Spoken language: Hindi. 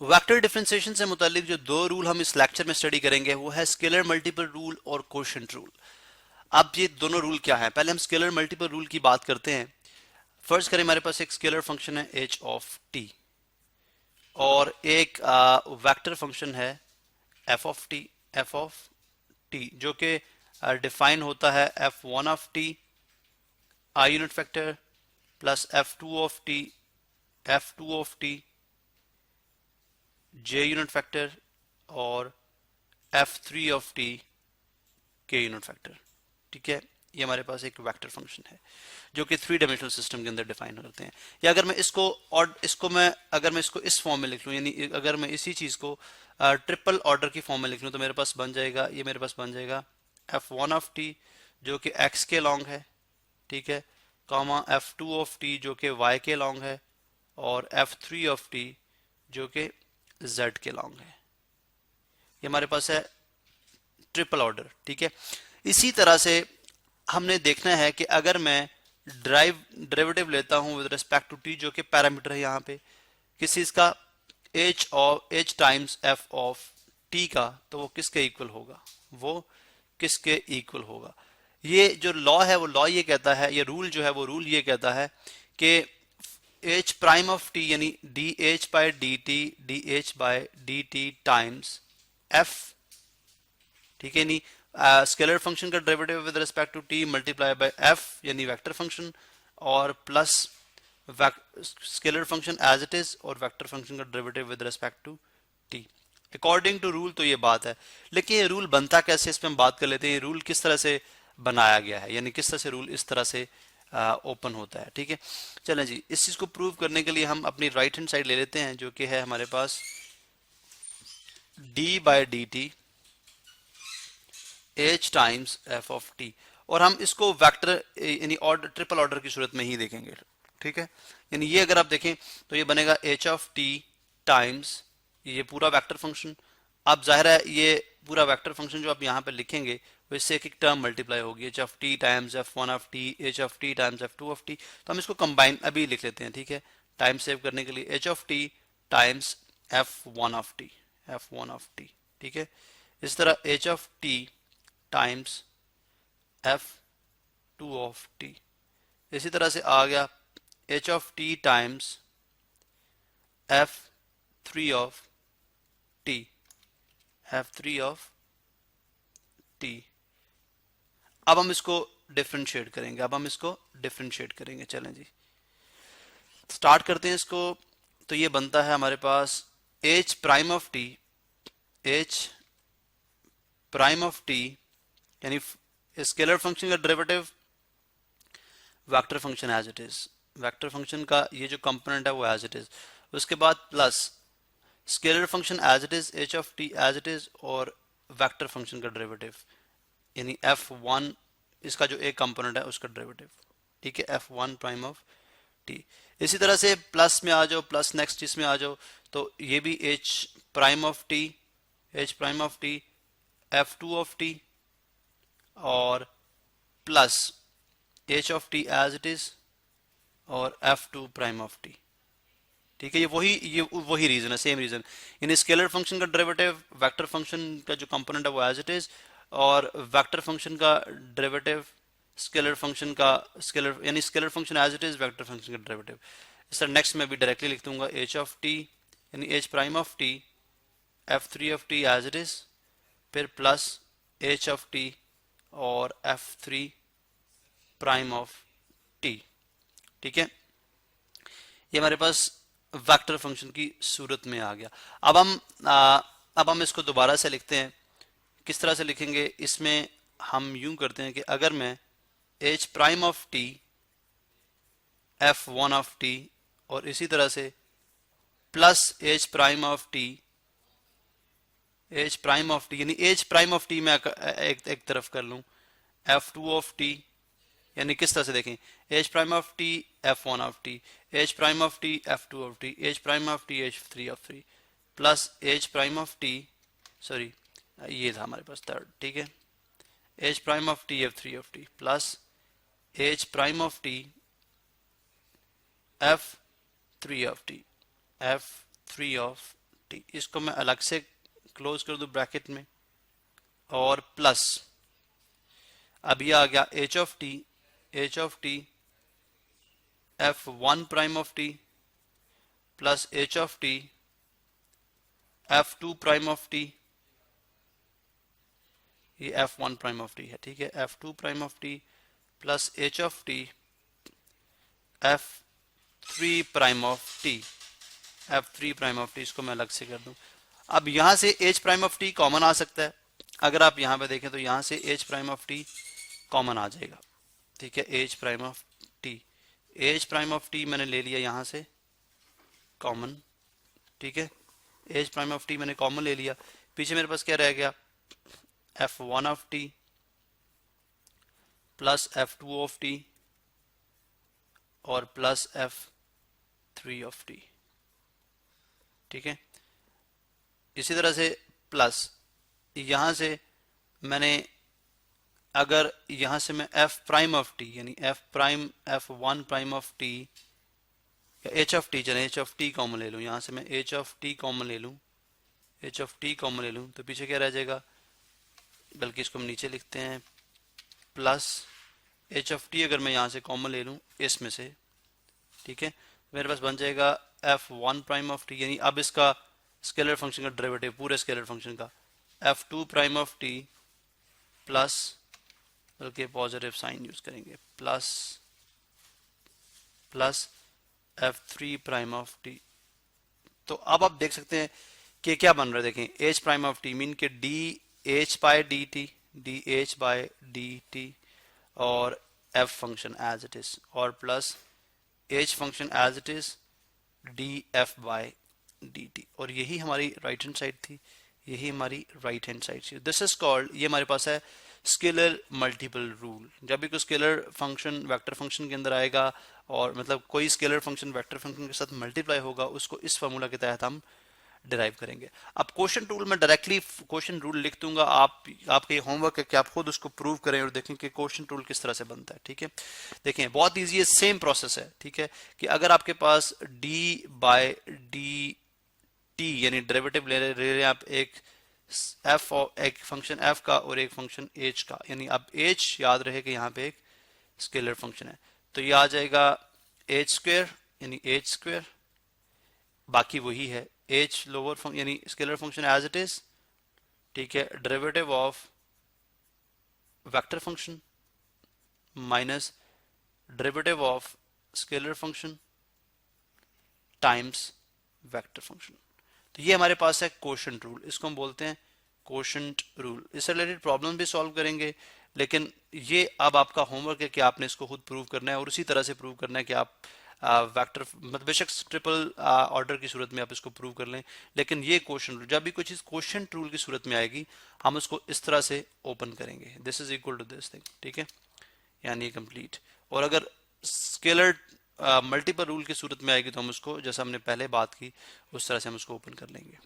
वेक्टर डिफरेंशिएशन से मुतालिक जो दो रूल हम इस लेक्चर में स्टडी करेंगे वो है स्केलर मल्टीपल रूल और कोशेंट रूल। अब ये दोनों रूल क्या है, पहले हम स्केलर मल्टीपल रूल की बात करते हैं। फर्ज करें हमारे पास एक स्केलर फंक्शन है एच ऑफ टी और एक वेक्टर फंक्शन है F of T. F of T जो कि डिफाइन होता है F one of T I unit factor plus f two of T f two of T J unit factor और एफ थ्री ऑफ टी के यूनिट फैक्टर। ठीक है, ये हमारे पास एक वेक्टर फंक्शन है जो कि थ्री डायमेंशनल सिस्टम के अंदर डिफाइन करते हैं। या अगर मैं इसको और इसको मैं अगर मैं इसको इस फॉर्म में लिख लूँ, यानी अगर मैं इसी चीज को ट्रिपल ऑर्डर की फॉर्म में लिख लूँ तो मेरे पास बन जाएगा, ये मेरे पास बन जाएगा एफ वन ऑफ टी जो कि एक्स के लॉन्ग है, ठीक है, comma F two of T जो कि वाई के लॉन्ग है और एफ थ्री ऑफ टी जो कि जेड के लॉन्ग है। ये हमारे पास है ट्रिपल ऑर्डर। ठीक है, इसी तरह से हमने देखना है कि अगर मैं डेरिवेटिव लेता हूं विद रिस्पेक्ट टू टी जो कि पैरामीटर है यहाँ पे किस चीज का, H times f of T का, तो वो किसके इक्वल होगा, वो किसके इक्वल होगा। ये जो लॉ है वो लॉ ये कहता है, ये रूल जो है वो रूल ये कहता है कि एच प्राइम ऑफ टी यानी D H D H by D T times F, ठीक है, नहीं स्केलर फंक्शन का derivative with respect to T multiply by F यानी वेक्टर फंक्शन और plus scalar function as it is और वेक्टर फंक्शन का derivative with respect to T. According to rule तो ये बात है, लेकिन ये रूल बनता कैसे, इस पर हम बात कर लेते हैं। ये रूल किस तरह से बनाया गया है, यानी किस तरह से रूल इस तरह से ओपन होता है। ठीक है, चलें जी, इस चीज को प्रूव करने के लिए हम अपनी राइट हैंड साइड ले लेते हैं जो कि है हमारे पास d by D t h times f of T, और हम इसको वेक्टर यानी ऑर्डर ट्रिपल ऑर्डर की सूरत में ही देखेंगे। ठीक है, यानी ये अगर आप देखें तो ये बनेगा एच ऑफ टी टाइम्स ये पूरा वेक्टर फंक्शन। अब जाहिर है ये पूरा वेक्टर फंक्शन जो आप यहाँ पे लिखेंगे वो इससे एक एक टर्म मल्टीप्लाई होगी, H of T times F one of t, H of T times F two of T. तो हम इसको कंबाइन अभी लिख लेते हैं, ठीक है, टाइम सेव करने के लिए H of T times F one of T, f one of T. ठीक है, इस तरह H of T times F two of T, इसी तरह से आ गया h of T times F three of T, F three of T. अब हम इसको डिफरेंशिएट करेंगे, अब हम इसको डिफरेंशिएट करेंगे। चलें जी, स्टार्ट करते हैं इसको। तो ये बनता है हमारे पास h prime of t, h prime of T यानी स्केलर फंक्शन का derivative vector function as it is, vector function का ये जो कंपोनेंट है वो एज इट इज, उसके बाद plus scalar function as it is H of T as it is और वेक्टर फंक्शन का डेरिवेटिव यानी एफ वन इसका जो एक कंपोनेंट है उसका डेरिवेटिव। ठीक है, F one prime of T. इसी तरह से प्लस में आ जाओ, प्लस नेक्स्ट इसमें आ जाओ, तो ये भी h prime of t, h prime of T f two of T और plus H of T as it is और f two prime of T. ठीक है, ये वही रीजन है, सेम रीजन। इन स्केलर फंक्शन का डेरिवेटिव वेक्टर फंक्शन का जो कंपोनेंट है वो एज इट इज और वेक्टर फंक्शन का डेरिवेटिव स्केलर फंक्शन का स्केलर यानी scalar function as it is vector function का डेरिवेटिव। इस तरह नेक्स्ट में भी डायरेक्टली लिख दूंगा एच ऑफ टी यानी H prime of T F three of T as it is फिर प्लस एच ऑफ टी और F three prime of T. ठीक है, ये हमारे पास वेक्टर फंक्शन की सूरत में आ गया। अब हम इसको दोबारा से लिखते हैं। किस तरह से लिखेंगे, इसमें हम यूं करते हैं कि अगर मैं H prime of T f one of T और इसी तरह से plus H prime of t, h prime of T यानी एच प्राइम ऑफ टी में एक तरफ कर लूं एफ टू ऑफ टी, यानी किस तरह से देखें h prime of T f one of t, h prime of T f two of t, h prime of t H three of three plus H prime of T, sorry ये था हमारे पास थर्ड। ठीक है, h prime of T F three of t plus H prime of T F three of T, F three of t, इसको मैं अलग से क्लोज कर दूं ब्रैकेट में, और प्लस अब ये आ गया h of T f one prime of t plus H of T f two prime of t, ये f one prime of t है, ठीक है, f two prime of t plus H of T F three prime of T, F three prime of t, इसको मैं अलग से कर दूं। अब यहां से h prime of t common आ सकता है, अगर आप यहां पे देखें तो यहां से h prime of t common आ जाएगा, ठीक है, h prime of t, h prime of t मैंने ले लिया यहां से कॉमन, ठीक है, एच प्राइम ऑफ टी मैंने कॉमन ले लिया, पीछे मेरे पास क्या रह गया, f one of t plus f two of T और plus f three of T, ठीक है। इसी तरह से प्लस यहां से मैंने, अगर यहां से मैं एफ प्राइम ऑफ टी यानी F prime F one prime of T या एच ऑफ टी, चले एच ऑफ टी कॉमन ले लूं, यहां से मैं एच ऑफ टी कॉमन ले लूं, एच ऑफ टी कॉमन ले लूं, तो पीछे क्या रह जाएगा, बल्कि इसको हम नीचे लिखते हैं, प्लस एच ऑफ टी अगर मैं यहां से कॉमन ले लूं इसमें से, ठीक है, मेरे पास बन जाएगा F one prime of T, यानी अब इसका स्केलर फंक्शन का डेरिवेटिव पूरे स्केलर फंक्शन का, F two prime of t plus, बल्कि पॉजिटिव साइन यूज करेंगे, plus plus f three prime of T. तो अब आप देख सकते हैं कि क्या बन रहा है, देखें h prime of t mean के d H by D t, d H by D t और f function as it is, और plus h function as it is d f by D t, और यही हमारी राइट हैंड साइड थी, यही हमारी राइट हैंड साइड थी। दिस इज कॉल्ड, ये हमारे पास है स्केलर मल्टीपल रूल। जब भी कोई स्केलर फंक्शन वेक्टर फंक्शन के अंदर आएगा, और मतलब कोई स्केलर फंक्शन वेक्टर फंक्शन के साथ मल्टीप्लाई होगा, उसको इस फार्मूला के तहत हम डिराइव करेंगे। अब क्वेश्चन टूल में डायरेक्टली क्वेश्चन रूल लिख दूंगा, आपके होमवर्क है कि आप खुद उसको प्रूव करें और देखें कि क्वेश्चन टूल किस तरह से बनता है, ठीक है। देखें बहुत इजी है, सेम प्रोसेस है, ठीक है, कि अगर आपके पास डी बाय डी टी यानी डेरिवेटिव ले रहे हैं आप एक फंक्शन एफ का और एक फंक्शन एच का, यानी अब एच याद रहे कि यहाँ पे एक स्केलर फंक्शन है, तो ये आ जाएगा एच स्क्वेयर यानी एच स्क्वेयर, बाकी वही है एच लोअर फंक्शन यानी scalar function as it is, ठीक है, derivative of vector function minus derivative of scalar function times vector function. तो ये हमारे पास है क्वोशंट रूल, इसको हम बोलते हैं क्वोशंट रूल। इससे रिलेटेड प्रॉब्लम भी सॉल्व करेंगे, लेकिन ये अब आपका होमवर्क है कि आपने इसको खुद प्रूव करना है, और उसी तरह से प्रूव करना है कि आप वेक्टर मतलब बेशक ट्रिपल ऑर्डर की सूरत में आप इसको प्रूव कर लें, लेकिन ये क्वोशंट रूल, जब भी कोई चीज़ क्वोशंट रूल की सूरत में आएगी हम उसको इस तरह से ओपन करेंगे, this is equal to this thing, ठीक है, यानी कंप्लीट। और अगर स्केलर मल्टीपल रूल की सूरत में आएगी तो हम उसको, जैसा हमने पहले बात की, उस तरह से हम उसको ओपन कर लेंगे।